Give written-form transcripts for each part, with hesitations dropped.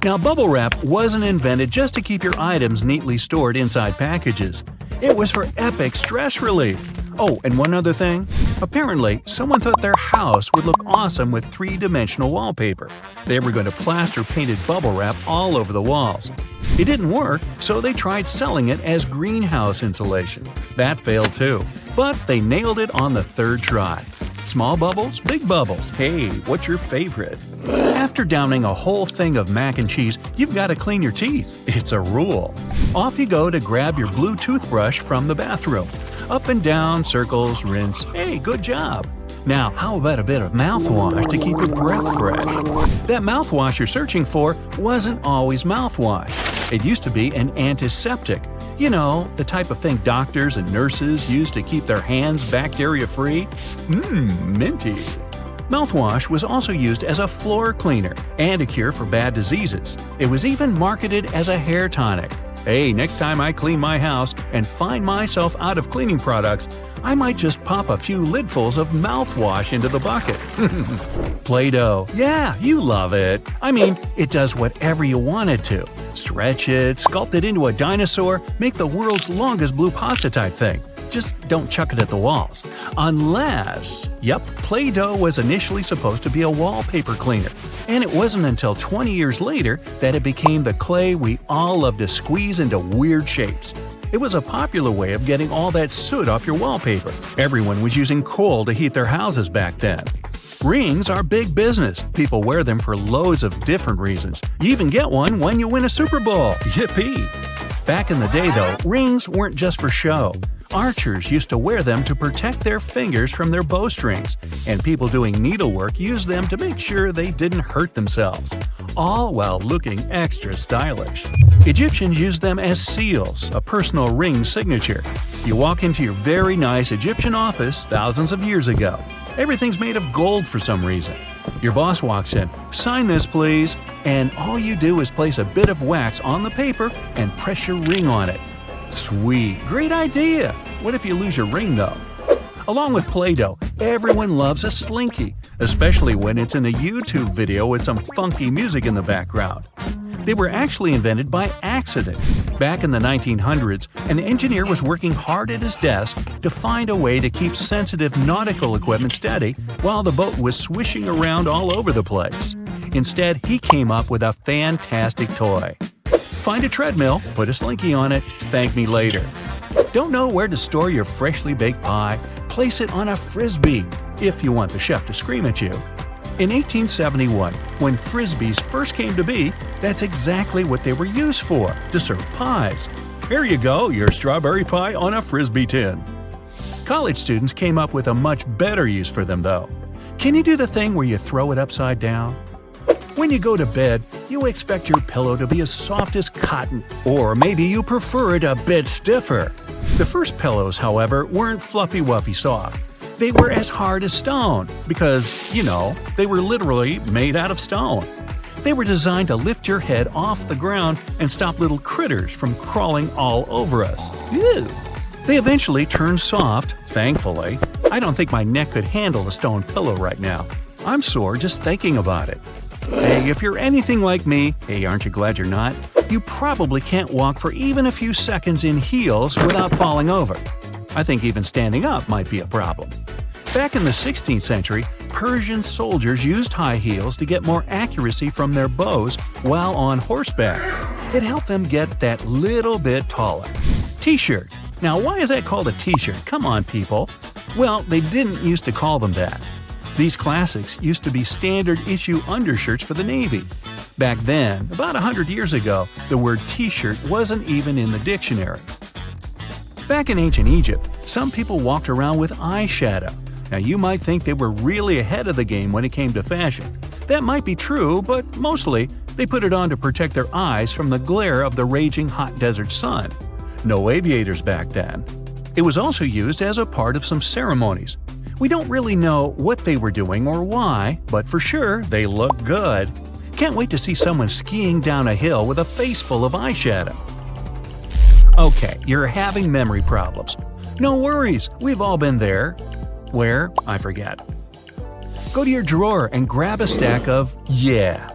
Now, bubble wrap wasn't invented just to keep your items neatly stored inside packages. It was for epic stress relief. Oh, and one other thing. Apparently, someone thought their house would look awesome with three-dimensional wallpaper. They were going to plaster painted bubble wrap all over the walls. It didn't work, so they tried selling it as greenhouse insulation. That failed too, but they nailed it on the third try. Small bubbles, big bubbles. Hey, what's your favorite? After downing a whole thing of mac and cheese, you've got to clean your teeth. It's a rule. Off you go to grab your blue toothbrush from the bathroom. Up and down, circles, rinse. Hey, good job. Now, how about a bit of mouthwash to keep your breath fresh? That mouthwash you're searching for wasn't always mouthwash. It used to be an antiseptic. You know, the type of thing doctors and nurses use to keep their hands bacteria-free. Minty. Mouthwash was also used as a floor cleaner and a cure for bad diseases. It was even marketed as a hair tonic. Hey, next time I clean my house and find myself out of cleaning products, I might just pop a few lidfuls of mouthwash into the bucket. Play-Doh. Yeah, you love it. I mean, it does whatever you want it to. Stretch it, sculpt it into a dinosaur, make the world's longest blue pasta type thing. Just don't chuck it at the walls. Unless… Yep, Play-Doh was initially supposed to be a wallpaper cleaner. And it wasn't until 20 years later that it became the clay we all love to squeeze into weird shapes. It was a popular way of getting all that soot off your wallpaper. Everyone was using coal to heat their houses back then. Rings are big business. People wear them for loads of different reasons. You even get one when you win a Super Bowl. Yippee! Back in the day, though, rings weren't just for show. Archers used to wear them to protect their fingers from their bowstrings, and people doing needlework used them to make sure they didn't hurt themselves, all while looking extra stylish. Egyptians used them as seals, a personal ring signature. You walk into your very nice Egyptian office thousands of years ago. Everything's made of gold for some reason. Your boss walks in, "Sign this, please," and all you do is place a bit of wax on the paper and press your ring on it. Sweet, great idea! What if you lose your ring, though? Along with Play-Doh, everyone loves a slinky, especially when it's in a YouTube video with some funky music in the background. They were actually invented by accident. Back in the 1900s, an engineer was working hard at his desk to find a way to keep sensitive nautical equipment steady while the boat was swishing around all over the place. Instead, he came up with a fantastic toy. Find a treadmill, put a slinky on it, thank me later. Don't know where to store your freshly baked pie? Place it on a Frisbee, if you want the chef to scream at you. In 1871, when Frisbees first came to be, that's exactly what they were used for, to serve pies. Here you go, your strawberry pie on a Frisbee tin. College students came up with a much better use for them, though. Can you do the thing where you throw it upside down? When you go to bed, you expect your pillow to be as soft as cotton, or maybe you prefer it a bit stiffer. The first pillows, however, weren't fluffy-wuffy soft. They were as hard as stone, because, you know, they were literally made out of stone. They were designed to lift your head off the ground and stop little critters from crawling all over us. Ew. They eventually turned soft, thankfully. I don't think my neck could handle a stone pillow right now. I'm sore just thinking about it. Hey, if you're anything like me, hey, aren't you glad you're not? You probably can't walk for even a few seconds in heels without falling over. I think even standing up might be a problem. Back in the 16th century, Persian soldiers used high heels to get more accuracy from their bows while on horseback. It helped them get that little bit taller. T-shirt. Now, why is that called a t-shirt? Come on, people. Well, they didn't used to call them that. These classics used to be standard-issue undershirts for the Navy. Back then, about 100 years ago, the word t-shirt wasn't even in the dictionary. Back in ancient Egypt, some people walked around with eyeshadow. Now, you might think they were really ahead of the game when it came to fashion. That might be true, but mostly, they put it on to protect their eyes from the glare of the raging hot desert sun. No aviators back then. It was also used as a part of some ceremonies. We don't really know what they were doing or why, but for sure, they look good. Can't wait to see someone skiing down a hill with a face full of eyeshadow. Okay, you're having memory problems. No worries, we've all been there. Where? I forget. Go to your drawer and grab a stack of,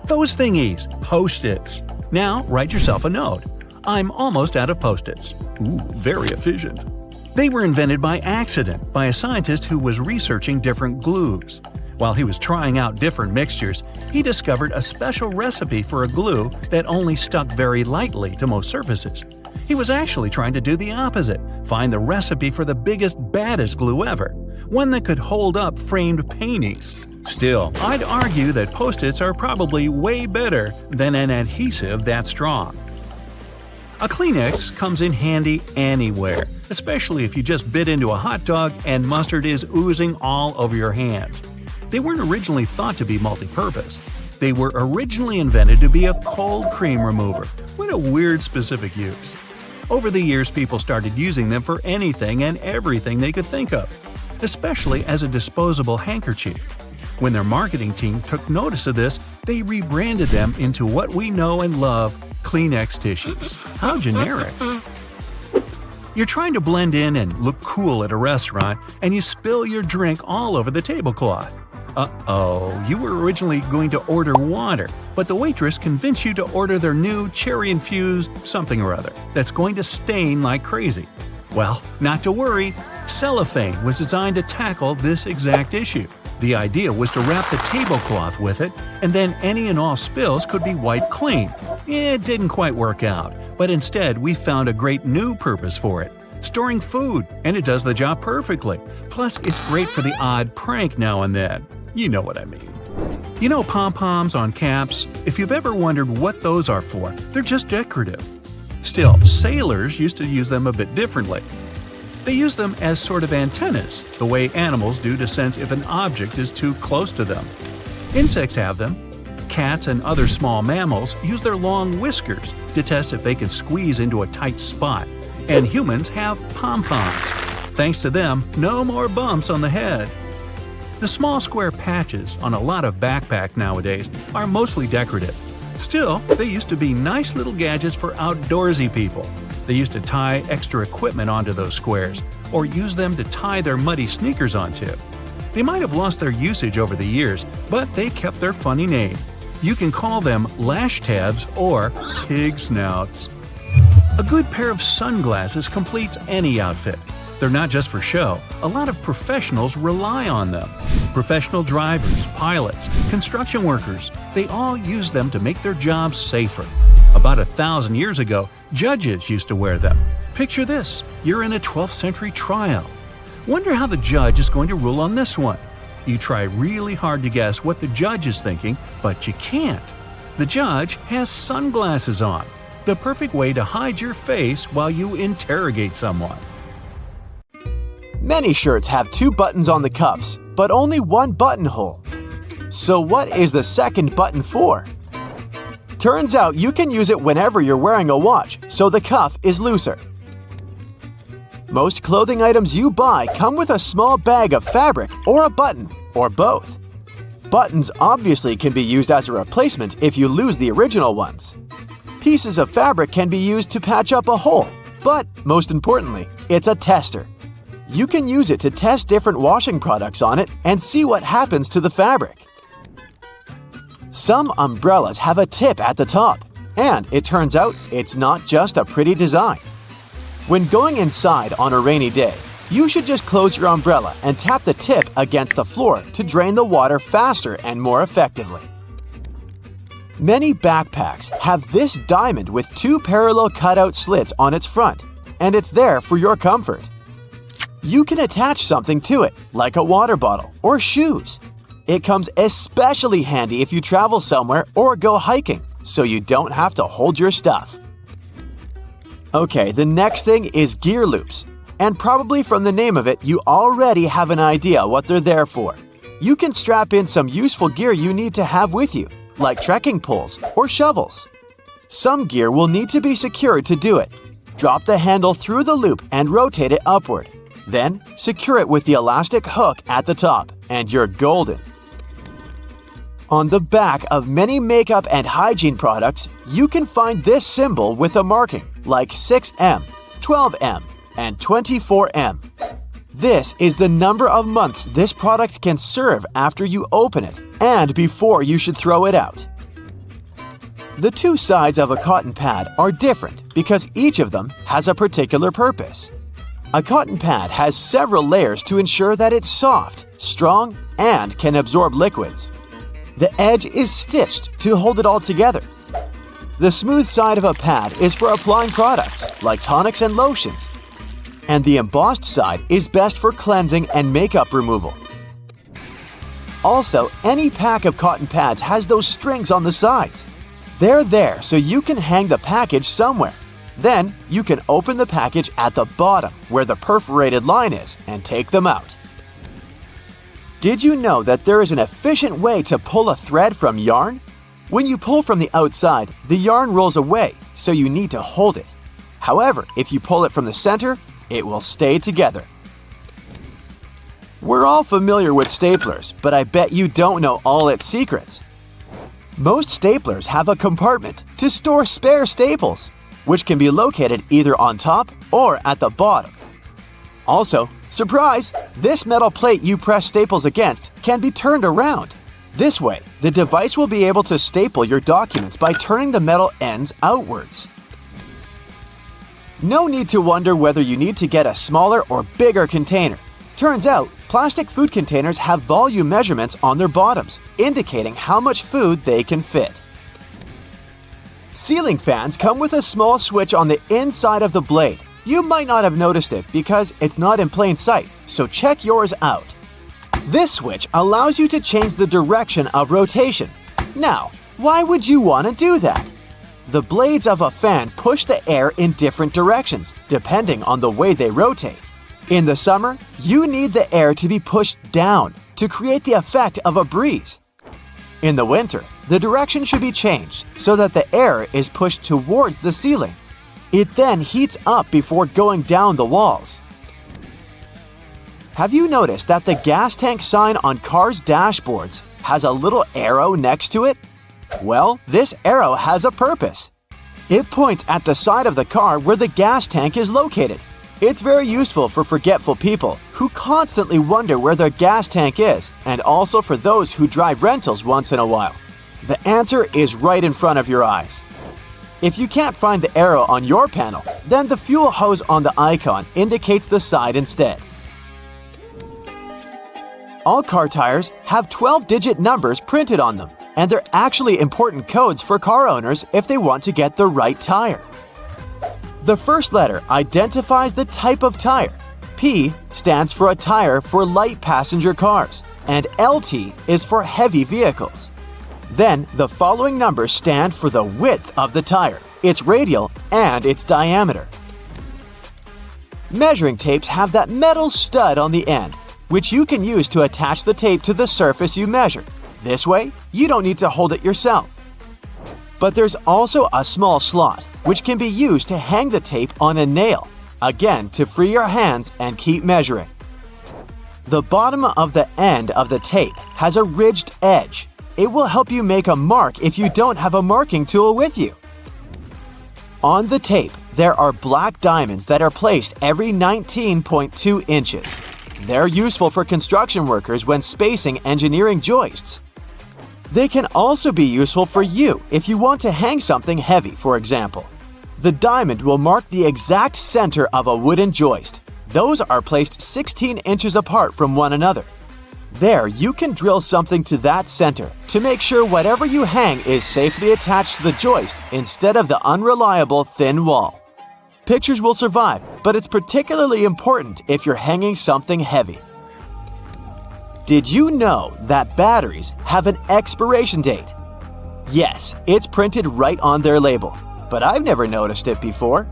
those thingies, Post-its. Now write yourself a note. I'm almost out of Post-its. Ooh, very efficient. They were invented by accident by a scientist who was researching different glues. While he was trying out different mixtures, he discovered a special recipe for a glue that only stuck very lightly to most surfaces. He was actually trying to do the opposite, find the recipe for the biggest, baddest glue ever, one that could hold up framed paintings. Still, I'd argue that Post-its are probably way better than an adhesive that strong. A Kleenex comes in handy anywhere, especially if you just bit into a hot dog and mustard is oozing all over your hands. They weren't originally thought to be multi-purpose. They were originally invented to be a cold cream remover. What a weird specific use. Over the years, people started using them for anything and everything they could think of, especially as a disposable handkerchief. When their marketing team took notice of this, they rebranded them into what we know and love, Kleenex tissues. How generic. You're trying to blend in and look cool at a restaurant, and you spill your drink all over the tablecloth. Uh-oh, you were originally going to order water, but the waitress convinced you to order their new cherry-infused something or other that's going to stain like crazy. Well, not to worry, Cellophane was designed to tackle this exact issue. The idea was to wrap the tablecloth with it, and then any and all spills could be wiped clean. It didn't quite work out, but instead we found a great new purpose for it. Storing food, and it does the job perfectly. Plus, it's great for the odd prank now and then. You know what I mean. You know pom-poms on caps? If you've ever wondered what those are for, they're just decorative. Still, sailors used to use them a bit differently. They use them as sort of antennas, the way animals do to sense if an object is too close to them. Insects have them. Cats and other small mammals use their long whiskers to test if they can squeeze into a tight spot. And humans have pom-poms. Thanks to them, no more bumps on the head. The small square patches on a lot of backpacks nowadays are mostly decorative. Still, they used to be nice little gadgets for outdoorsy people. They used to tie extra equipment onto those squares, or use them to tie their muddy sneakers onto. They might have lost their usage over the years, but they kept their funny name. You can call them lash tabs or pig snouts. A good pair of sunglasses completes any outfit. They're not just for show. A lot of professionals rely on them. Professional drivers, pilots, construction workers, they all use them to make their jobs safer. About 1,000 years ago, judges used to wear them. Picture this, you're in a 12th century trial. Wonder how the judge is going to rule on this one. You try really hard to guess what the judge is thinking, but you can't. The judge has sunglasses on, the perfect way to hide your face while you interrogate someone. Many shirts have 2 buttons on the cuffs, but only 1 buttonhole. So what is the second button for? Turns out you can use it whenever you're wearing a watch, so the cuff is looser. Most clothing items you buy come with a small bag of fabric or a button, or both. Buttons obviously can be used as a replacement if you lose the original ones. Pieces of fabric can be used to patch up a hole, but most importantly, it's a tester. You can use it to test different washing products on it and see what happens to the fabric. Some umbrellas have a tip at the top, and it turns out it's not just a pretty design. When going inside on a rainy day, you should just close your umbrella and tap the tip against the floor to drain the water faster and more effectively. Many backpacks have this diamond with 2 parallel cutout slits on its front, and it's there for your comfort. You can attach something to it, like a water bottle or shoes. It comes especially handy if you travel somewhere or go hiking, so you don't have to hold your stuff. Okay, the next thing is gear loops. And probably from the name of it, you already have an idea what they're there for. You can strap in some useful gear you need to have with you, like trekking poles or shovels. Some gear will need to be secured to do it. Drop the handle through the loop and rotate it upward. Then, secure it with the elastic hook at the top, and you're golden. On the back of many makeup and hygiene products, you can find this symbol with a marking, like 6M, 12M, and 24M. This is the number of months this product can serve after you open it and before you should throw it out. The two sides of a cotton pad are different because each of them has a particular purpose. A cotton pad has several layers to ensure that it's soft, strong, and can absorb liquids. The edge is stitched to hold it all together. The smooth side of a pad is for applying products like tonics and lotions, and the embossed side is best for cleansing and makeup removal. Also, any pack of cotton pads has those strings on the sides. They're there so you can hang the package somewhere. Then, you can open the package at the bottom where the perforated line is and take them out. Did you know that there is an efficient way to pull a thread from yarn? When you pull from the outside, the yarn rolls away, so you need to hold it. However, if you pull it from the center, it will stay together. We're all familiar with staplers, but I bet you don't know all its secrets. Most staplers have a compartment to store spare staples, which can be located either on top or at the bottom. Also, surprise! This metal plate you press staples against can be turned around. This way, the device will be able to staple your documents by turning the metal ends outwards. No need to wonder whether you need to get a smaller or bigger container. Turns out, plastic food containers have volume measurements on their bottoms, indicating how much food they can fit. Ceiling fans come with a small switch on the inside of the blade. You might not have noticed it because it's not in plain sight, so check yours out. This switch allows you to change the direction of rotation. Now, why would you want to do that? The blades of a fan push the air in different directions, depending on the way they rotate. In the summer, you need the air to be pushed down to create the effect of a breeze. In the winter, the direction should be changed so that the air is pushed towards the ceiling. It then heats up before going down the walls. Have you noticed that the gas tank sign on cars' dashboards has a little arrow next to it? Well, this arrow has a purpose. It points at the side of the car where the gas tank is located. It's very useful for forgetful people who constantly wonder where their gas tank is, and also for those who drive rentals once in a while. The answer is right in front of your eyes. If you can't find the arrow on your panel, then the fuel hose on the icon indicates the side instead. All car tires have 12-digit numbers printed on them, and they're actually important codes for car owners if they want to get the right tire. The first letter identifies the type of tire. P stands for a tire for light passenger cars, and LT is for heavy vehicles. Then, the following numbers stand for the width of the tire, its radial, and its diameter. Measuring tapes have that metal stud on the end, which you can use to attach the tape to the surface you measure. This way, you don't need to hold it yourself. But there's also a small slot, which can be used to hang the tape on a nail, again to free your hands and keep measuring. The bottom of the end of the tape has a ridged edge. It will help you make a mark if you don't have a marking tool with you. On the tape, there are black diamonds that are placed every 19.2 inches. They're useful for construction workers when spacing engineering joists. They can also be useful for you if you want to hang something heavy, for example. The diamond will mark the exact center of a wooden joist. Those are placed 16 inches apart from one another. There, you can drill something to that center to make sure whatever you hang is safely attached to the joist instead of the unreliable thin wall. Pictures will survive, but it's particularly important if you're hanging something heavy. Did you know that batteries have an expiration date? Yes, it's printed right on their label, but I've never noticed it before.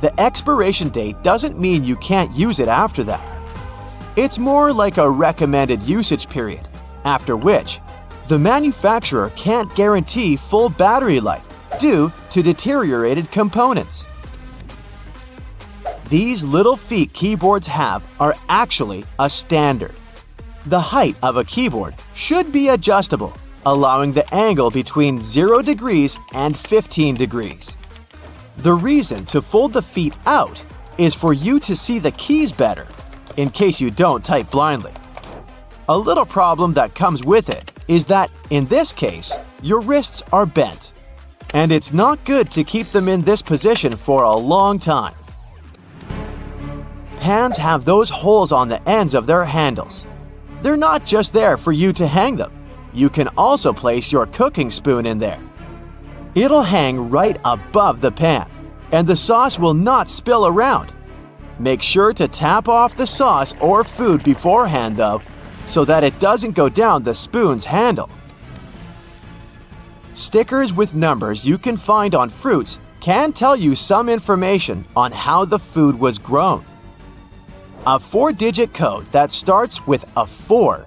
The expiration date doesn't mean you can't use it after that. It's more like a recommended usage period, after which the manufacturer can't guarantee full battery life due to deteriorated components. These little feet keyboards have are actually a standard. The height of a keyboard should be adjustable, allowing the angle between 0 degrees and 15 degrees. The reason to fold the feet out is for you to see the keys better. in case you don't type blindly. A little problem that comes with it is that, in this case, your wrists are bent. And it's not good to keep them in this position for a long time. Pans have those holes on the ends of their handles. They're not just there for you to hang them. You can also place your cooking spoon in there. It'll hang right above the pan, and the sauce will not spill around. Make sure to tap off the sauce or food beforehand, though, so that it doesn't go down the spoon's handle. Stickers with numbers you can find on fruits can tell you some information on how the food was grown. A 4-digit code that starts with a 4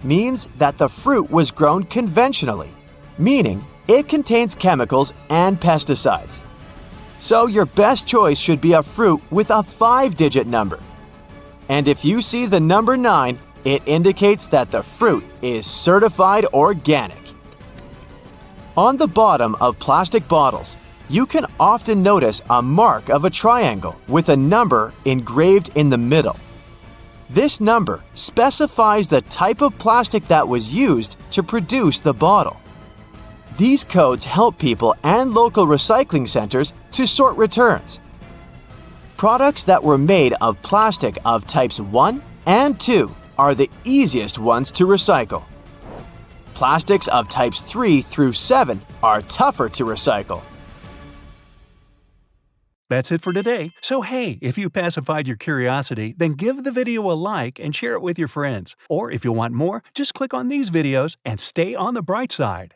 means that the fruit was grown conventionally, meaning it contains chemicals and pesticides. So your best choice should be a fruit with a 5-digit number. And if you see the number 9, it indicates that the fruit is certified organic. On the bottom of plastic bottles, you can often notice a mark of a triangle with a number engraved in the middle. This number specifies the type of plastic that was used to produce the bottle. These codes help people and local recycling centers to sort returns. Products that were made of plastic of types 1 and 2 are the easiest ones to recycle. Plastics of types 3 through 7 are tougher to recycle. That's it for today. So hey, if you pacified your curiosity, then give the video a like and share it with your friends. Or if you want more, just click on these videos and stay on the bright side.